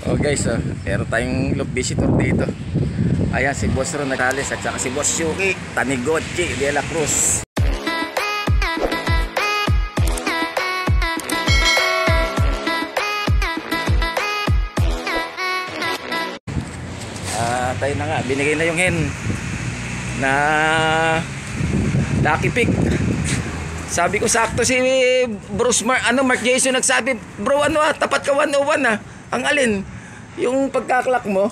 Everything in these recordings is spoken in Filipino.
Oh guys, meron tayong loop visitor dito. Ayan, si Boss Ron Nagales at saka si Boss Yuki Tanigotchi de la Cruz. Tayo na nga, binigay na yung hen na Lucky Pick. Sabi ko sakto si Mark Jason nagsabi, bro tapat ka 101 Ang alin? Yung pagkaklak mo.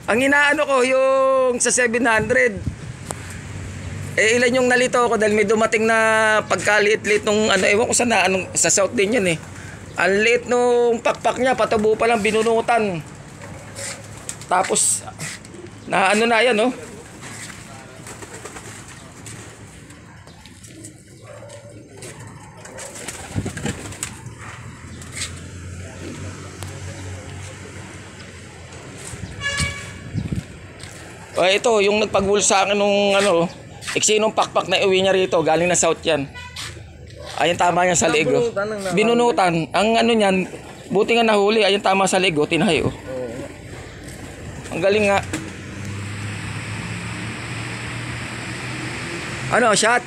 Ang inaano ko yung sa 700. Ilan yung nalito ko dahil may dumating na pagkaliit-liit nung ewan ko sa South din yun Ang liit nung pakpak niya, patubo pa lang binunutan. Tapos na yan ito yung nagpag-wool sa akin nung eksinong pakpak na uwi niya rito, galing na South yan. Ayun tama yan sa liig. Binunutan. Ang niyan, buti nga nahuli. Ayun tama sa liig, tinahay Ang galing nga. Shot?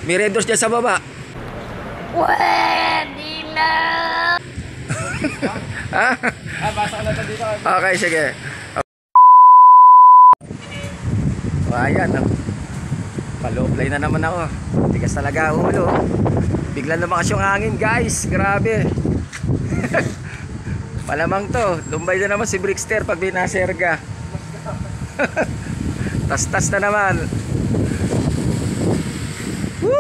May red doors dyan sa baba. Pwede na. Basa na ito dito. Okay, sige. Ayan, palo-play na naman ako. Tigas talaga ulo. Bigla lumakas yung hangin, guys. Grabe. Malamang to. Lumbay na naman si Brickster pag binaserga. Tas-tas na naman. Woo!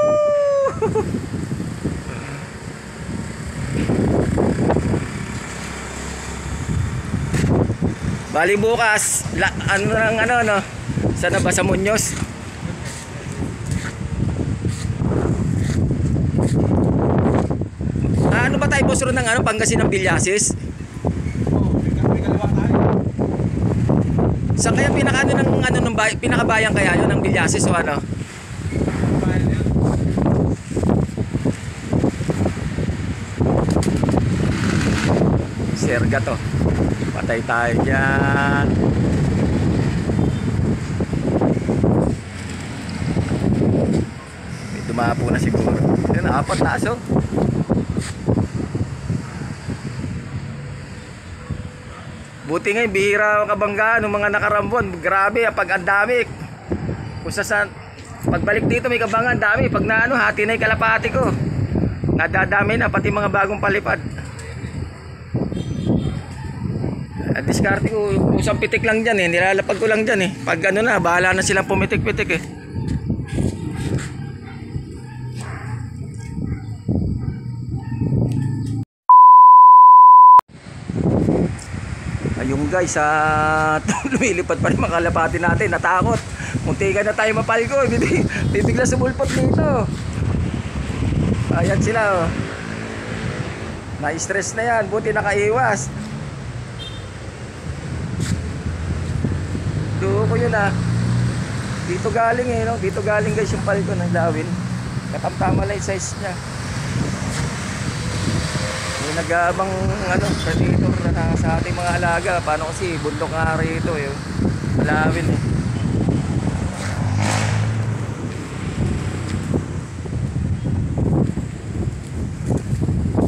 Bali bukas, sana ba sa Muñoz? Ano ba tayo boss ron ng Pangasinan Villasis? Saan kaya pinakabayan kaya yun ng Villasis o ano? Serga to. Patay tayo dyan. May dumapo na siguro. Yun, 4 taas Buti nga yung bihira kabangga ng mga nakarambon. Grabe, pag ang dami. Kung pagbalik dito may kabangga, ang dami. Pag hati na yung kalapati ko. Nadadami na, pati mga bagong palipad. At diskarte ko, usang pitik lang dyan nilalapag ko lang dyan Pag bahala na silang pumitik-pitik Ayun guys, lumilipad pa rin mga kalapati natin. Natakot. Muntikan na tayo mapalgo. Bibigla sumulpot dito. Ayan sila Na-stress na yan. Buti nakaiwas. Duho ko yun Dito galing Dito galing guys yung palgo ng Lawin. Katamtama lang yung size niya. May nag-aabang predator na sa ating mga alaga. Paano kasi bundok nga rito Lawin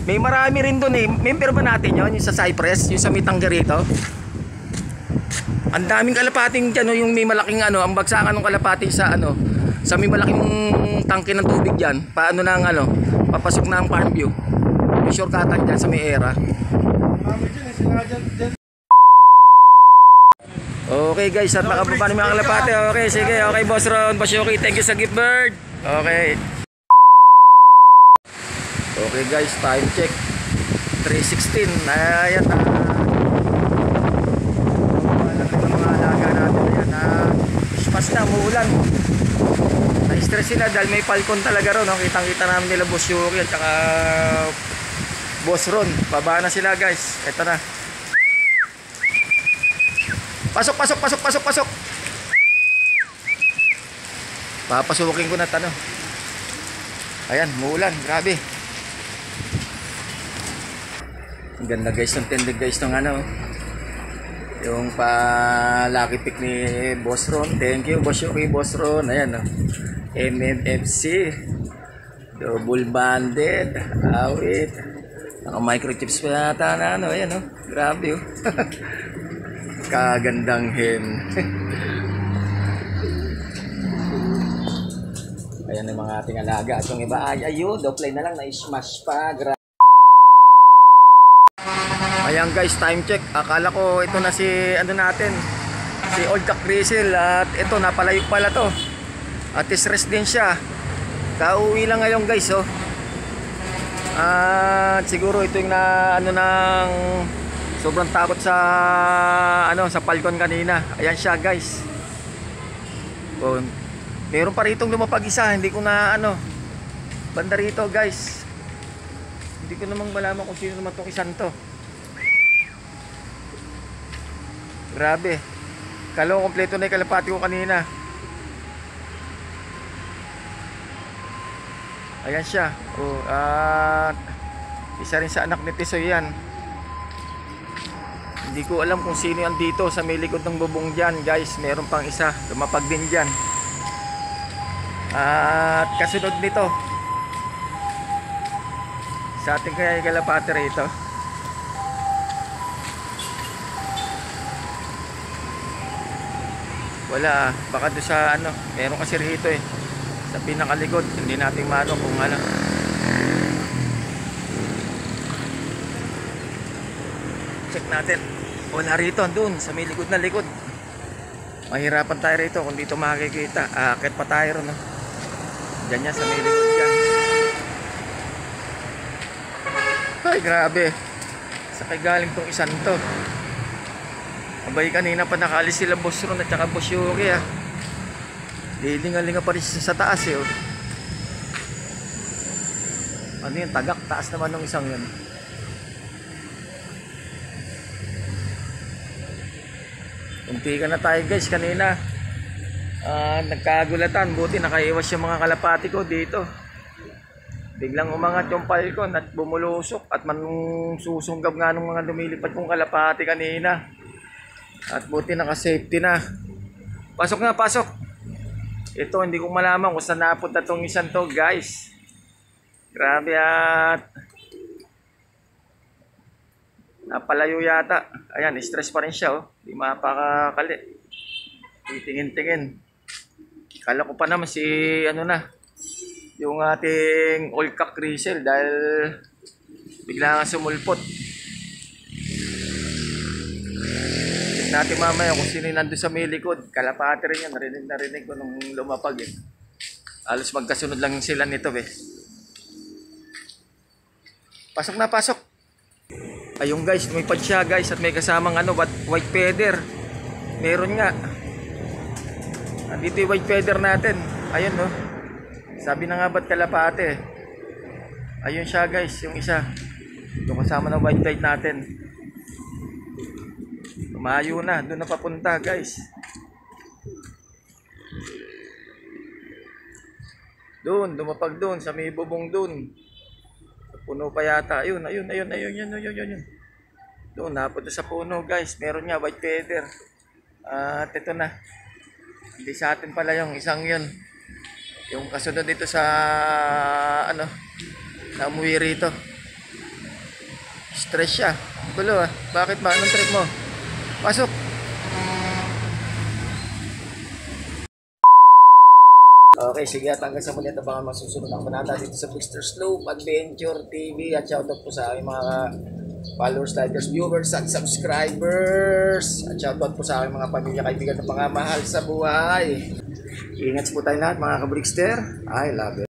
May marami rin doon Member ba natin yun? Yung sa Cypress, yung sa Mitangga rito. Ang daming kalapating dyan yung may malaking ang bagsakan ng kalapati sa sa may malaking tangke ng tubig dyan. Paano na papasok na ang farm view. May shortcutan dyan sa may era. Okay guys, at nakababa na mga kalapati. Okay, sige, okay Boss Ron, Boss Yuki, thank you sa gift bird. Okay. Okay guys, time check 3:16. Ayan basta umuulan. Na-stress sila dahil may falcon talaga ron Kitang-kita namin nila Boss Yuki at saka Boss Ron. Baba na sila guys. Ito na. Pasok. Papasukin ko na Ayan, umuulan. Grabe. Ang ganda guys ng tender guys ng ano. Yung pa lucky pick ni Boss Ron. Thank you Boss Yoki, Boss Ron. Ayan oh. MMFC. Double banded. Awit. Naka microchips pa yata na ano. Ayan oh. Grabe oh. Kagandang hen. Ayan yung mga ating alaga. At yung iba ay ayun. Dopply na lang. Na-smash pa. Ayan guys, time check. Akala ko ito na si ano natin, si Old Jack Grizzle. At ito, napalayo pala to. At stress din siya. Kauwi lang ngayon guys oh. At siguro ito yung na ano ng sobrang takot sa ano sa Falcon kanina. Ayan siya guys. Oh, meron pa rito lumapag isa. Hindi ko na ano banda rito guys. Hindi ko namang malaman kung sino naman itong isang to. Grabe. Kala ko kompleto na yung kalapati ko kanina. Ayan siya. Oh, isa rin sa anak ni Tisoy yan. Hindi ko alam kung sino yan dito sa may likod ng bubong dyan guys. Meron pang isa. Lumapag din dyan. At kasunod nito sa ating kaya kalapati rito. Wala, baka doon sa ano, meron kasi rito eh. Sa pinakalikod, hindi natin maano kung ano. Check natin. Wala rito, doon, sa may likod na likod. Mahirapan tayo rito kung dito makikita. Akit pa tayo ron. Diyan niya, sa may likod dyan. Ay, grabe. Sa kay galing tong isang to. Abay kanina pa nakaalis sila Boss Ron at saka Boss Yoki ah. Lilinga-linga pa rin sa taas eh oh. Ano yun, tagak, taas naman ng isang yun. Unti ka na tayo guys kanina. Nagkagulatan, buti nakaiwas yung mga kalapati ko dito. Biglang umangat yung Falcon at bumulusok at mansusunggab nga ng mga lumilipad kong kalapati kanina. At buti naka-safety na. Pasok na, pasok. Ito, hindi ko malaman kung saan napunta tong isang to, guys. Grabe at napalayo yata. Ayan, stress pa rin siya, oh. Di mapakakali. Titingin-tingin. Kala ko pa naman si, ano na, yung ating Old Jack Grizzle dahil bigla nga sumulpot. Natin mamaya kung sino nandun sa may likod. Kalapati rin yan. Narinig ko nung lumapag eh. Alos magkasunod lang sila nito eh. Pasok na, pasok. Ayun guys, lumipad siya guys. At may kasamang ano, white feather. Meron nga. Dito yung white feather natin. Ayun no. Sabi na nga ba't kalapati. Ayun siya guys, yung isa. Yung kasama ng white light natin. Tumayo na, doon na papunta guys. Doon, dumapag doon, sa may bubong doon. Puno pa yata, ayun. Doon, napunta sa puno guys. Meron nga, white feather. At ito na. Hindi sa atin pala yung isang yun. Yung kasunod dito sa, ano, na umuwi rito. Stress siya. Gulo ah, bakit ba? Anong trip mo? Pasok. Okay, sige at hanggang sa muli at baka masusunod ang panata dito sa Mr. Slope Adventure TV at shoutout po sa aking mga followers, likers, viewers at subscribers at shoutout po sa aking mga pamilya, kaibigan at mga mahal sa buhay. Ingat po tayo lahat mga kabrikster. I love it.